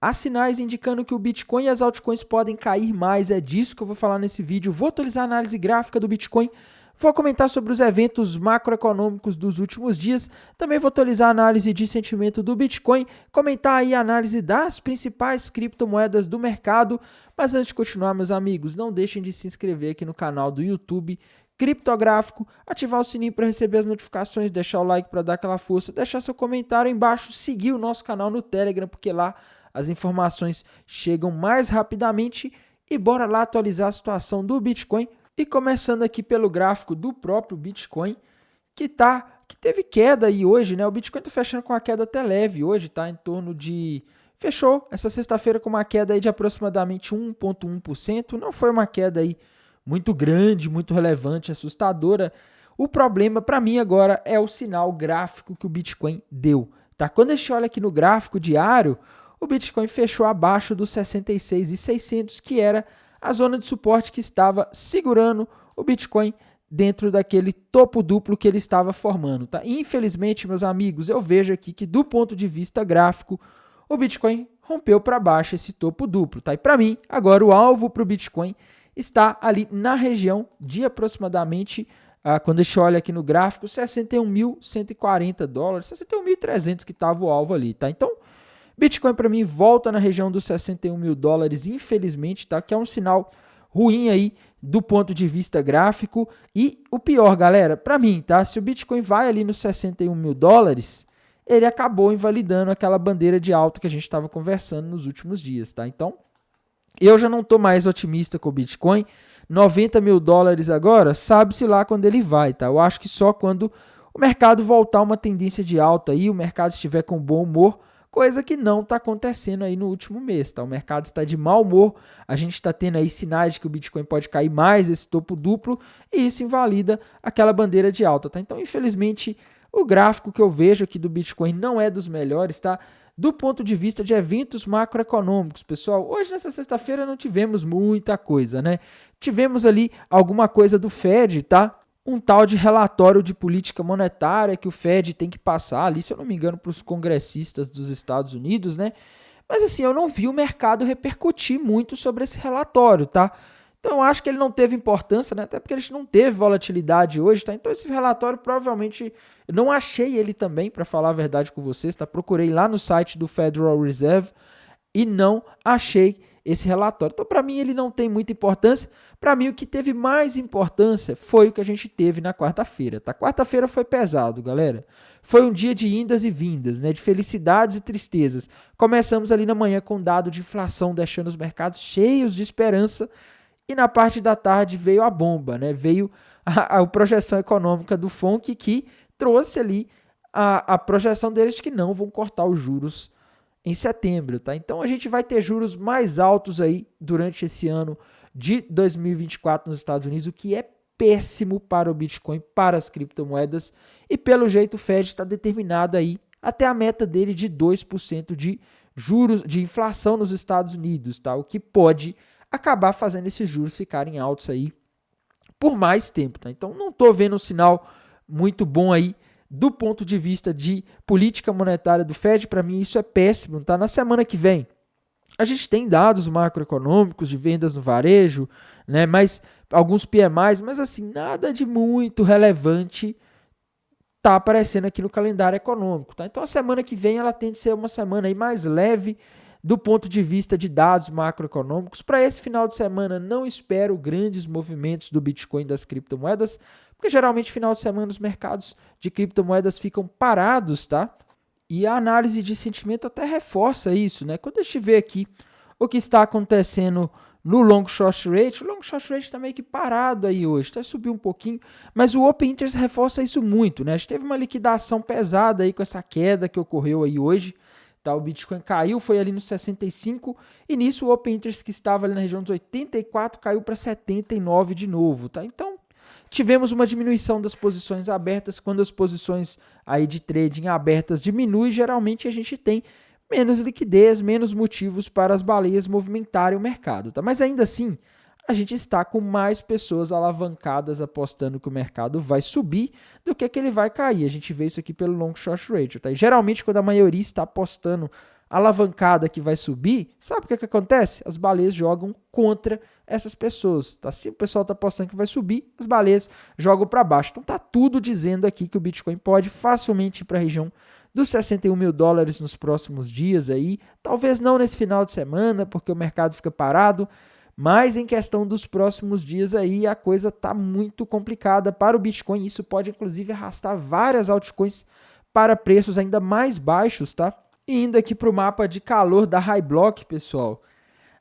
há sinais indicando que o Bitcoin e as altcoins podem cair mais, é disso que eu vou falar nesse vídeo. Vou atualizar a análise gráfica do Bitcoin, vou comentar sobre os eventos macroeconômicos dos últimos dias, também vou atualizar a análise de sentimento do Bitcoin, comentar aí a análise das principais criptomoedas do mercado. Mas antes de continuar, meus amigos, não deixem de se inscrever aqui no canal do YouTube Criptográfico, ativar o sininho para receber as notificações, deixar o like para dar aquela força, deixar seu comentário aí embaixo, seguir o nosso canal no Telegram, porque lá as informações chegam mais rapidamente. E bora lá atualizar a situação do Bitcoin. E começando aqui pelo gráfico do próprio Bitcoin, que teve queda aí hoje, né? O Bitcoin está fechando com uma queda até leve hoje, tá? Em torno de... Fechou essa sexta-feira com uma queda aí de aproximadamente 1,1%. Não foi uma queda aí muito grande, muito relevante, assustadora. O problema para mim agora é o sinal gráfico que o Bitcoin deu, tá? Quando a gente olha aqui no gráfico diário, o Bitcoin fechou abaixo dos 66.600, que era a zona de suporte que estava segurando o Bitcoin dentro daquele topo duplo que ele estava formando, tá? Infelizmente, meus amigos, eu vejo aqui que do ponto de vista gráfico, o Bitcoin rompeu para baixo esse topo duplo, tá? E para mim, agora o alvo para o Bitcoin está ali na região de aproximadamente, quando a gente olha aqui no gráfico, 61.140 dólares, 61.300 que estava o alvo ali, tá? Então, Bitcoin para mim volta na região dos 61 mil dólares, infelizmente, tá? Que é um sinal ruim aí do ponto de vista gráfico. E o pior, galera, para mim, tá? Se o Bitcoin vai ali nos 61 mil dólares, ele acabou invalidando aquela bandeira de alta que a gente estava conversando nos últimos dias, tá? Então, eu já não estou mais otimista com o Bitcoin. 90 mil dólares agora, sabe-se lá quando ele vai, tá? Eu acho que só quando o mercado voltar uma tendência de alta aí, o mercado estiver com bom humor, coisa que não está acontecendo aí no último mês, tá? O mercado está de mau humor, a gente está tendo aí sinais de que o Bitcoin pode cair mais esse topo duplo e isso invalida aquela bandeira de alta, tá? Então, infelizmente, o gráfico que eu vejo aqui do Bitcoin não é dos melhores, tá? Do ponto de vista de eventos macroeconômicos, pessoal, hoje nessa sexta-feira não tivemos muita coisa, né? Tivemos ali alguma coisa do Fed, tá? Um tal de relatório de política monetária que o Fed tem que passar ali, se eu não me engano, para os congressistas dos Estados Unidos, né? Mas assim, eu não vi o mercado repercutir muito sobre esse relatório, tá? Então eu acho que ele não teve importância, né? Até porque a gente não teve volatilidade hoje, tá? Então esse relatório provavelmente, eu não achei ele também, para falar a verdade com vocês, tá? Procurei lá no site do Federal Reserve e não achei esse relatório. Então, para mim, ele não tem muita importância. Para mim, o que teve mais importância foi o que a gente teve na quarta-feira, tá? Quarta-feira foi pesado, galera. Foi um dia de indas e vindas, né? De felicidades e tristezas. Começamos ali na manhã com dado de inflação, deixando os mercados cheios de esperança. E na parte da tarde veio a bomba, né? Veio a projeção econômica do FONC, que trouxe ali a projeção deles de que não vão cortar os juros em setembro, tá? Então a gente vai ter juros mais altos aí durante esse ano de 2024 nos Estados Unidos, o que é péssimo para o Bitcoin, para as criptomoedas, e pelo jeito o Fed está determinado aí até a meta dele de 2% de juros de inflação nos Estados Unidos, tá? O que pode acabar fazendo esses juros ficarem altos aí por mais tempo, tá? Então não estou vendo um sinal muito bom aí do ponto de vista de política monetária do Fed. Para mim isso é péssimo, tá? Na semana que vem a gente tem dados macroeconômicos de vendas no varejo, né? Mas alguns PMIs, mas assim, nada de muito relevante tá aparecendo aqui no calendário econômico, tá? Então a semana que vem ela tende a ser uma semana aí mais leve do ponto de vista de dados macroeconômicos. Para esse final de semana não espero grandes movimentos do Bitcoin e das criptomoedas, porque geralmente final de semana os mercados de criptomoedas ficam parados, tá? E a análise de sentimento até reforça isso, né? Quando a gente vê aqui o que está acontecendo no long short rate, o long short rate está meio que parado aí hoje, tá? Subiu um pouquinho, mas o open interest reforça isso muito, né? A gente teve uma liquidação pesada aí com essa queda que ocorreu aí hoje, tá? O Bitcoin caiu, foi ali nos 65, e nisso o open interest que estava ali na região dos 84 caiu para 79 de novo, tá? Então, tivemos uma diminuição das posições abertas. Quando as posições aí de trading abertas diminuem, geralmente a gente tem menos liquidez, menos motivos para as baleias movimentarem o mercado, tá? Mas ainda assim, a gente está com mais pessoas alavancadas apostando que o mercado vai subir do que ele vai cair. A gente vê isso aqui pelo long short ratio, tá? E geralmente quando a maioria está apostando alavancada que vai subir, sabe o que acontece? As baleias jogam contra essas pessoas, tá? Se o pessoal está apostando que vai subir, as baleias jogam para baixo. Então tá tudo dizendo aqui que o Bitcoin pode facilmente ir para a região dos 61 mil dólares nos próximos dias aí, talvez não nesse final de semana, porque o mercado fica parado, mas em questão dos próximos dias aí, a coisa tá muito complicada para o Bitcoin. Isso pode inclusive arrastar várias altcoins para preços ainda mais baixos, tá? E indo aqui para o mapa de calor da High-Block, pessoal,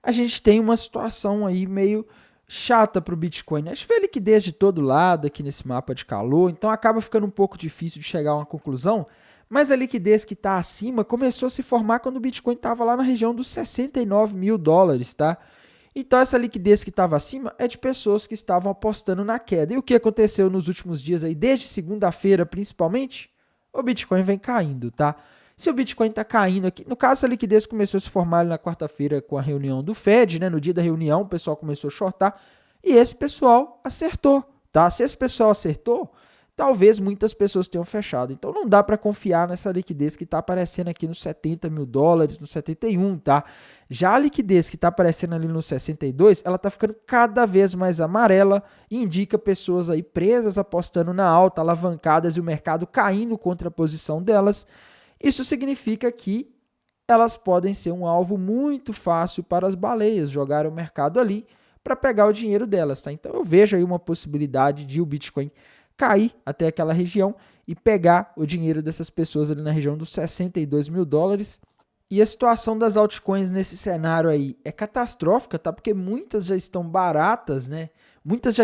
a gente tem uma situação aí meio chata para o Bitcoin. A gente vê liquidez de todo lado aqui nesse mapa de calor, então acaba ficando um pouco difícil de chegar a uma conclusão, mas a liquidez que está acima começou a se formar quando o Bitcoin estava lá na região dos 69 mil dólares, tá? Então essa liquidez que estava acima é de pessoas que estavam apostando na queda. E o que aconteceu nos últimos dias aí, desde segunda-feira principalmente? O Bitcoin vem caindo, tá? Se o Bitcoin está caindo aqui, no caso a liquidez começou a se formar ali na quarta-feira com a reunião do Fed, né? No dia da reunião o pessoal começou a shortar e esse pessoal acertou, tá? Se esse pessoal acertou, talvez muitas pessoas tenham fechado. Então não dá para confiar nessa liquidez que está aparecendo aqui nos 70 mil dólares, nos 71, tá? Já a liquidez que está aparecendo ali nos 62, ela está ficando cada vez mais amarela e indica pessoas aí presas apostando na alta, alavancadas e o mercado caindo contra a posição delas. Isso significa que elas podem ser um alvo muito fácil para as baleias jogarem o mercado ali para pegar o dinheiro delas, tá? Então eu vejo aí uma possibilidade de o Bitcoin cair até aquela região e pegar o dinheiro dessas pessoas ali na região dos 62 mil dólares. E a situação das altcoins nesse cenário aí é catastrófica, tá? Porque muitas já estão baratas, né? Muitas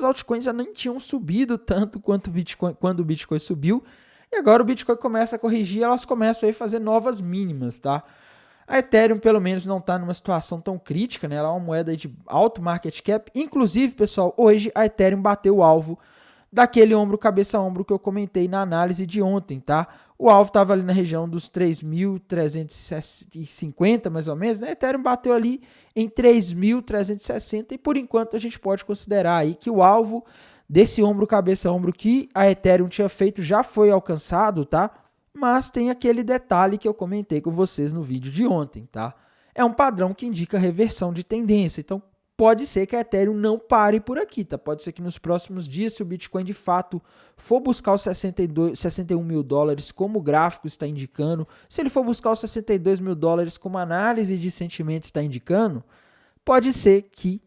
altcoins já nem tinham subido tanto quanto o Bitcoin, quando o Bitcoin subiu. E agora o Bitcoin começa a corrigir, elas começam aí a fazer novas mínimas, tá? A Ethereum, pelo menos, não está numa situação tão crítica, né? Ela é uma moeda de alto market cap. Inclusive, pessoal, hoje a Ethereum bateu o alvo daquele ombro, cabeça a ombro que eu comentei na análise de ontem, tá? O alvo estava ali na região dos 3.350, mais ou menos, né? A Ethereum bateu ali em 3.360 e, por enquanto, a gente pode considerar aí que o alvo desse ombro, cabeça a ombro que a Ethereum tinha feito já foi alcançado, tá? Mas tem aquele detalhe que eu comentei com vocês no vídeo de ontem, tá? É um padrão que indica reversão de tendência, então pode ser que a Ethereum não pare por aqui, tá? Pode ser que nos próximos dias, se o Bitcoin de fato for buscar os 61 mil dólares, como o gráfico está indicando, se ele for buscar os 62 mil dólares, como a análise de sentimentos está indicando, pode ser que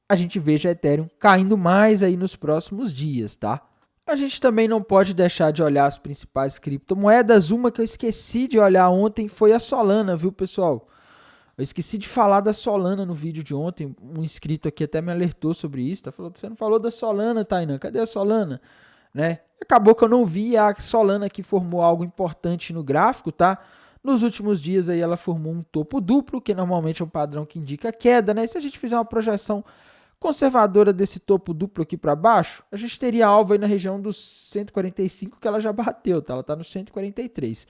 a gente veja a Ethereum caindo mais aí nos próximos dias, tá? A gente também não pode deixar de olhar as principais criptomoedas. Uma que eu esqueci de olhar ontem foi a Solana, viu, pessoal? Eu esqueci de falar da Solana no vídeo de ontem. Um inscrito aqui até me alertou sobre isso. Tá falando, você não falou da Solana, Tainan? Cadê a Solana? Né? Acabou que eu não vi. A Solana que formou algo importante no gráfico, tá? Nos últimos dias aí ela formou um topo duplo, que normalmente é um padrão que indica queda, né? E se a gente fizer uma projeção conservadora desse topo duplo aqui para baixo, a gente teria alvo aí na região dos 145 que ela já bateu, tá? Ela está no 143.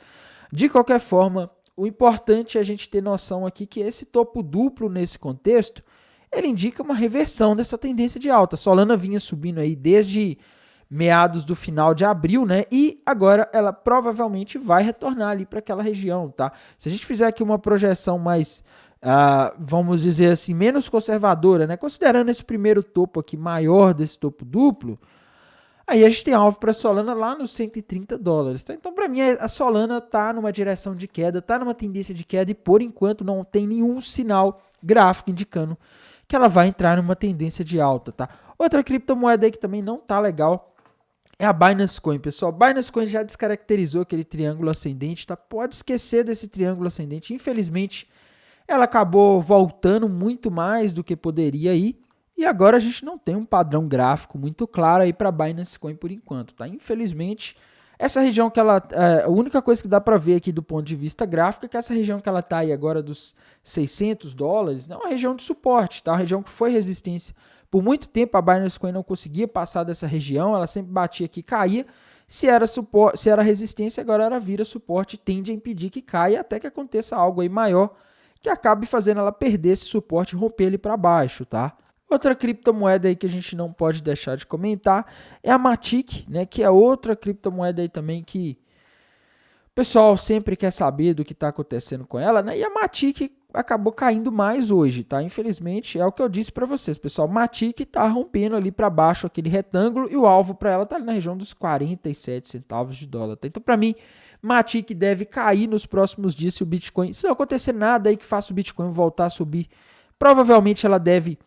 De qualquer forma, o importante é a gente ter noção aqui que esse topo duplo nesse contexto, ele indica uma reversão dessa tendência de alta. A Solana vinha subindo aí desde meados do final de abril, né? E agora ela provavelmente vai retornar ali para aquela região, tá? Se a gente fizer aqui uma projeção mais vamos dizer assim, menos conservadora, né? Considerando esse primeiro topo aqui maior desse topo duplo, aí a gente tem alvo para a Solana lá nos 130 dólares. Tá? Então, para mim, a Solana está numa direção de queda, está numa tendência de queda e, por enquanto, não tem nenhum sinal gráfico indicando que ela vai entrar numa tendência de alta. Tá? Outra criptomoeda aí que também não está legal é a Binance Coin, pessoal. Binance Coin já descaracterizou aquele triângulo ascendente, tá? Pode esquecer desse triângulo ascendente. Infelizmente, ela acabou voltando muito mais do que poderia ir. E agora a gente não tem um padrão gráfico muito claro aí para Binance Coin por enquanto, tá? Infelizmente, essa região que ela... a única coisa que dá para ver aqui do ponto de vista gráfico é que essa região que ela está aí agora dos 600 dólares é uma região de suporte, tá? Uma região que foi resistência. Por muito tempo a Binance Coin não conseguia passar dessa região, ela sempre batia aqui e caía. Se era resistência, agora ela vira suporte, tende a impedir que caia até que aconteça algo aí maior que acabe fazendo ela perder esse suporte e romper ele para baixo, tá? Outra criptomoeda aí que a gente não pode deixar de comentar é a Matic, né, que é outra criptomoeda aí também que pessoal sempre quer saber do que está acontecendo com ela, né? E a Matic acabou caindo mais hoje, tá? Infelizmente, é o que eu disse para vocês, pessoal. Matic está rompendo ali para baixo aquele retângulo e o alvo para ela está ali na região dos 47 centavos de dólar, tá? Então, para mim, Matic deve cair nos próximos dias se o Bitcoin, se não acontecer nada aí que faça o Bitcoin voltar a subir, provavelmente ela deve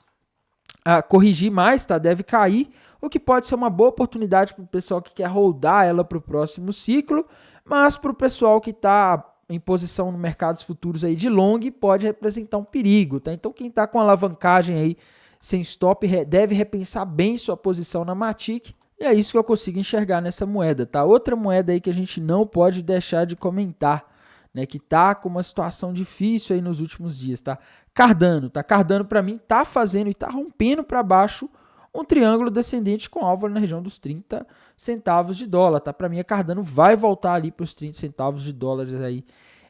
corrigir mais, tá? Deve cair, o que pode ser uma boa oportunidade para o pessoal que quer holdar ela para o próximo ciclo, mas para o pessoal que está em posição no mercados futuros aí de long, pode representar um perigo, tá? Então quem está com alavancagem aí sem stop deve repensar bem sua posição na Matic, e é isso que eu consigo enxergar nessa moeda, tá? Outra moeda aí que a gente não pode deixar de comentar, né, que tá com uma situação difícil aí nos últimos dias, tá? Cardano, tá? Cardano para mim tá fazendo e tá rompendo para baixo um triângulo descendente com alvo na região dos 30 centavos de dólar, tá? Para mim a Cardano vai voltar ali para os 30 centavos de dólares aí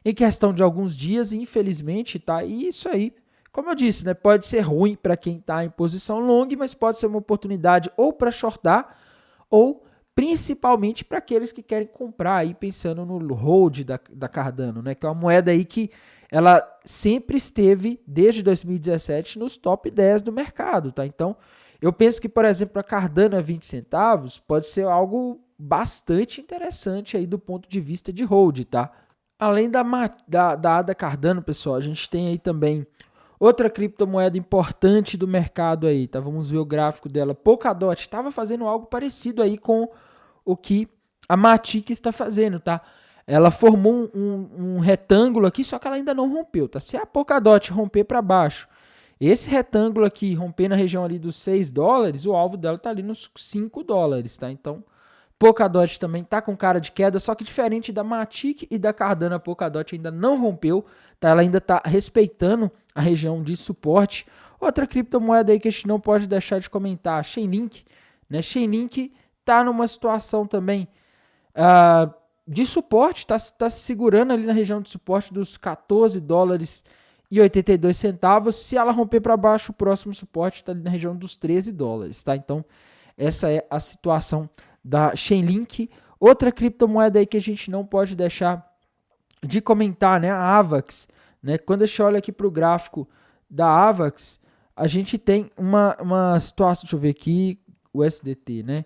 em questão de alguns dias, infelizmente, tá? E isso aí, como eu disse, né, pode ser ruim para quem está em posição long, mas pode ser uma oportunidade ou para shortar ou principalmente para aqueles que querem comprar aí pensando no hold da Cardano, né? Que é uma moeda aí que ela sempre esteve desde 2017 nos top 10 do mercado, tá? Então, eu penso que, por exemplo, a Cardano a 20 centavos pode ser algo bastante interessante aí do ponto de vista de hold, tá? Além da ADA Cardano, pessoal, a gente tem aí também outra criptomoeda importante do mercado aí, tá? Vamos ver o gráfico dela. Polkadot estava fazendo algo parecido aí com o que a Matic está fazendo, tá? Ela formou um retângulo aqui, só que ela ainda não rompeu, tá? Se a Polkadot romper para baixo, esse retângulo aqui romper na região ali dos 6 dólares, o alvo dela tá ali nos 5 dólares, tá? Então, Polkadot também tá com cara de queda, só que diferente da Matic e da Cardano, a Polkadot ainda não rompeu, tá? Ela ainda tá respeitando a região de suporte. Outra criptomoeda aí que a gente não pode deixar de comentar, Chainlink, né? Chainlink tá numa situação também de suporte, tá se segurando ali na região de suporte dos 14 dólares e 82 centavos. Se ela romper para baixo, o próximo suporte está ali na região dos 13 dólares, tá? Então, essa é a situação da Chainlink. Outra criptomoeda aí que a gente não pode deixar de comentar, né? A AVAX, né? Quando a gente olha aqui para o gráfico da AVAX, a gente tem uma situação, deixa eu ver aqui, o SDT, né?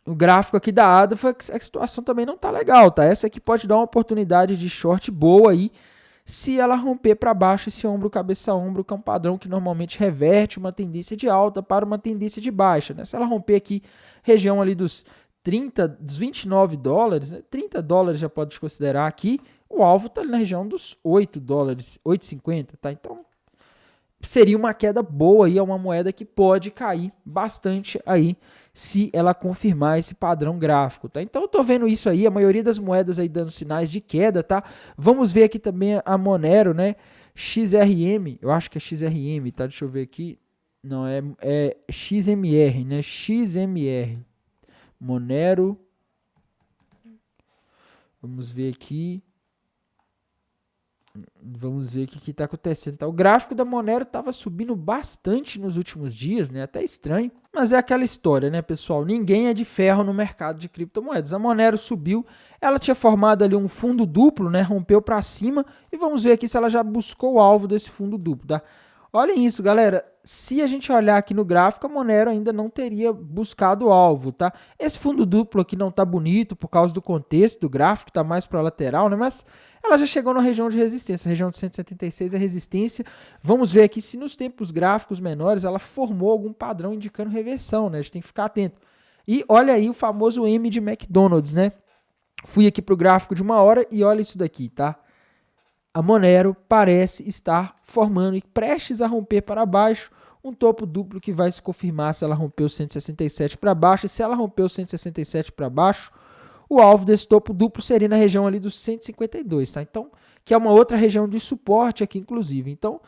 O gráfico aqui da AVAX, a situação também não tá legal, tá? Essa aqui pode dar uma oportunidade de short boa aí, se ela romper para baixo esse ombro, cabeça ombro, que é um padrão que normalmente reverte uma tendência de alta para uma tendência de baixa, né? Se ela romper aqui região ali dos 30, dos 29 dólares, né? 30 dólares já pode considerar aqui, o alvo está ali na região dos 8 dólares, 8,50, tá? Então, seria uma queda boa aí, é uma moeda que pode cair bastante aí, se ela confirmar esse padrão gráfico, tá? Então eu tô vendo isso aí, a maioria das moedas aí dando sinais de queda, tá? Vamos ver aqui também a Monero, né? XRM, eu acho que é XRM, tá? Deixa eu ver aqui. Não, é XMR, né? XMR. Monero. Vamos ver aqui. Vamos ver o que está acontecendo. Tá? O gráfico da Monero estava subindo bastante nos últimos dias, né? Até estranho. Mas é aquela história, né, pessoal? Ninguém é de ferro no mercado de criptomoedas. A Monero subiu, ela tinha formado ali um fundo duplo, né? Rompeu para cima. E vamos ver aqui se ela já buscou o alvo desse fundo duplo, tá? Olhem isso, galera. Se a gente olhar aqui no gráfico, a Monero ainda não teria buscado o alvo, tá? Esse fundo duplo aqui não tá bonito por causa do contexto do gráfico, tá mais para lateral, né? Mas ela já chegou na região de resistência, a região de 176 é resistência. Vamos ver aqui se nos tempos gráficos menores ela formou algum padrão indicando reversão, né? A gente tem que ficar atento. E olha aí o famoso M de McDonald's, né? Fui aqui pro gráfico de 1 hora e olha isso daqui, tá? A Monero parece estar formando e prestes a romper para baixo um topo duplo que vai se confirmar se ela romper o 167 para baixo. E se ela romper o 167 para baixo, o alvo desse topo duplo seria na região ali dos 152, tá? Então, que é uma outra região de suporte aqui, inclusive. Então,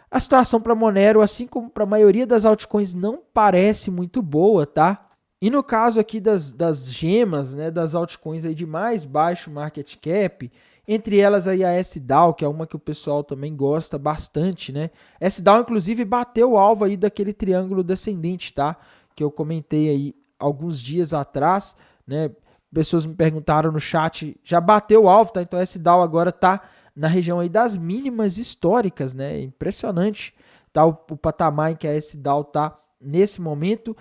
a situação para Monero, assim como para a maioria das altcoins, não parece muito boa, tá? E no caso aqui das gemas, né, das altcoins aí de mais baixo market cap, entre elas aí a SDAO, que é uma que o pessoal também gosta bastante, né? SDAO, inclusive, bateu o alvo aí daquele triângulo descendente, tá? Que eu comentei aí alguns dias atrás, né? pessoas me perguntaram no chat, já bateu o alvo, tá? Então a SDAO agora tá na região aí das mínimas históricas, né? Impressionante, tá? O patamar em que a SDAO tá nesse momento.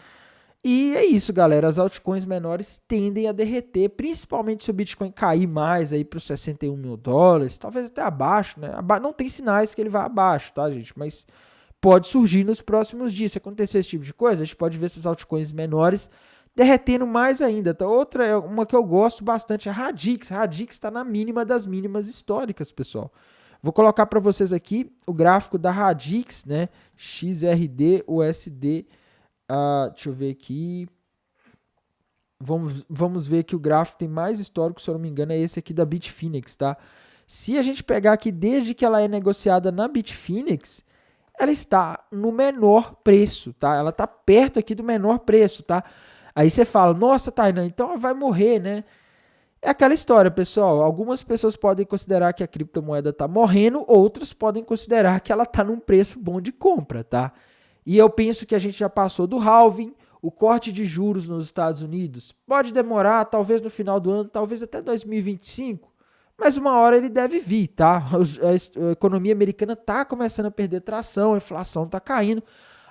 E é isso, galera. As altcoins menores tendem a derreter, principalmente se o Bitcoin cair mais aí para os 61 mil dólares, talvez até abaixo, né? Não tem sinais que ele vá abaixo, tá, gente? Mas pode surgir nos próximos dias. Se acontecer esse tipo de coisa, a gente pode ver essas altcoins menores derretendo mais ainda. Tá? Outra, uma que eu gosto bastante, é a Radix. A Radix está na mínima das mínimas históricas, pessoal. Vou colocar para vocês aqui o gráfico da Radix, né? XRD, USD. Deixa eu ver aqui. Vamos ver que o gráfico tem mais histórico, se eu não me engano, é esse aqui da Bitfinex, tá? Se a gente pegar aqui desde que ela é negociada na Bitfinex, ela está no menor preço, tá? Ela está perto aqui do menor preço, tá? Aí você fala, nossa, Tainan, então ela vai morrer, né? É aquela história, pessoal. Algumas pessoas podem considerar que a criptomoeda está morrendo, outras podem considerar que ela está num preço bom de compra, tá? E eu penso que a gente já passou do halving, o corte de juros nos Estados Unidos pode demorar, talvez no final do ano, talvez até 2025, mas uma hora ele deve vir, tá? A economia americana está começando a perder tração, a inflação está caindo.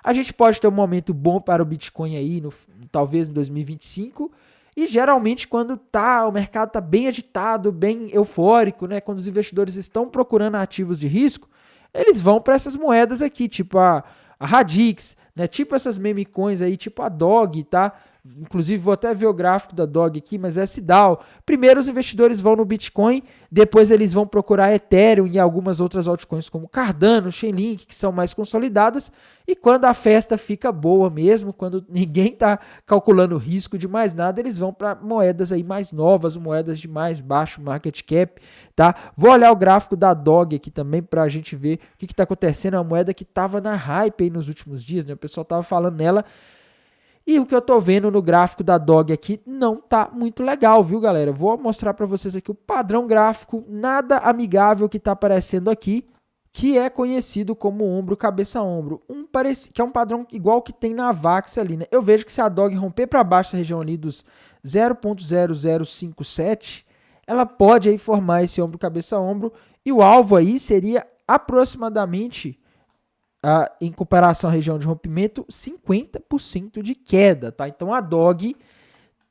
A gente pode ter um momento bom para o Bitcoin aí, talvez em 2025, e geralmente quando o mercado está bem agitado, bem eufórico, né? Quando os investidores estão procurando ativos de risco, eles vão para essas moedas aqui, tipo a Radix, né? Tipo essas meme coins aí, tipo a DOG, tá? Inclusive vou até ver o gráfico da DOG aqui, mas é SDAO. Primeiro os investidores vão no Bitcoin, depois eles vão procurar Ethereum e algumas outras altcoins como Cardano, Chainlink, que são mais consolidadas. E quando a festa fica boa mesmo, quando ninguém tá calculando risco de mais nada, eles vão para moedas aí mais novas, moedas de mais baixo market cap, tá? Vou olhar o gráfico da DOG aqui também para a gente ver o que está acontecendo. É uma moeda que estava na hype aí nos últimos dias, né? O pessoal tava falando nela. E o que eu tô vendo no gráfico da DOG aqui não tá muito legal, viu, galera? Vou mostrar para vocês aqui o padrão gráfico nada amigável que tá aparecendo aqui, que é conhecido como ombro, cabeça, ombro. Que é um padrão igual que tem na VAX ali, né? Eu vejo que se a DOG romper para baixo da região ali dos 0.0057, ela pode aí formar esse ombro, cabeça, ombro. E o alvo aí seria aproximadamente... em comparação à região de rompimento, 50% de queda, tá? Então a DOG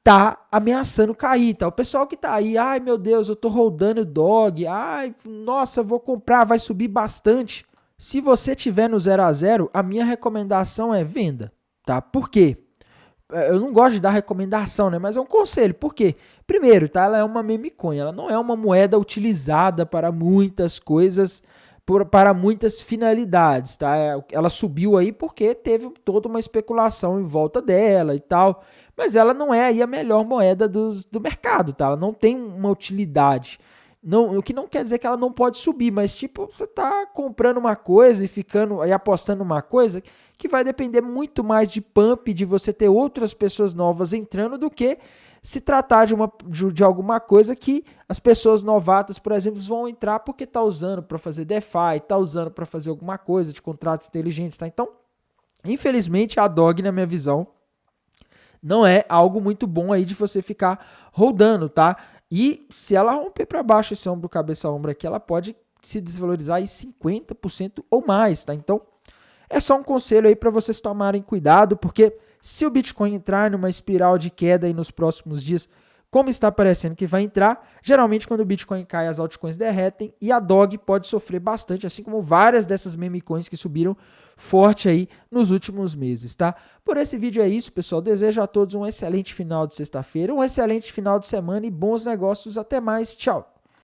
tá ameaçando cair, tá? O pessoal que tá aí, ai meu Deus, eu tô rodando DOG, ai, nossa, vou comprar, vai subir bastante. Se você tiver no 0 a 0, a minha recomendação é venda, tá? Por quê? Eu não gosto de dar recomendação, né? Mas é um conselho. Por quê? Primeiro, tá? Ela é uma meme coin, ela não é uma moeda utilizada para muitas coisas, para muitas finalidades, tá? Ela subiu aí porque teve toda uma especulação em volta dela e tal, mas ela não é aí a melhor moeda do mercado, tá? Ela não tem uma utilidade. Não, o que não quer dizer que ela não pode subir, mas tipo, você tá comprando uma coisa e ficando aí apostando uma coisa que vai depender muito mais de pump, de você ter outras pessoas novas entrando, do que se tratar de alguma coisa que as pessoas novatas, por exemplo, vão entrar porque está usando para fazer DeFi, está usando para fazer alguma coisa de contratos inteligentes, tá? Então, infelizmente, a DOG, na minha visão, não é algo muito bom aí de você ficar rodando, tá? E se ela romper para baixo esse ombro, cabeça, ombro aqui, ela pode se desvalorizar aí 50% ou mais, tá? Então, é só um conselho aí para vocês tomarem cuidado, porque se o Bitcoin entrar numa espiral de queda aí nos próximos dias, como está parecendo que vai entrar, geralmente quando o Bitcoin cai, as altcoins derretem e a DOG pode sofrer bastante, assim como várias dessas meme coins que subiram forte aí nos últimos meses, tá? Por esse vídeo é isso, pessoal. Desejo a todos um excelente final de sexta-feira, um excelente final de semana e bons negócios. Até mais, tchau!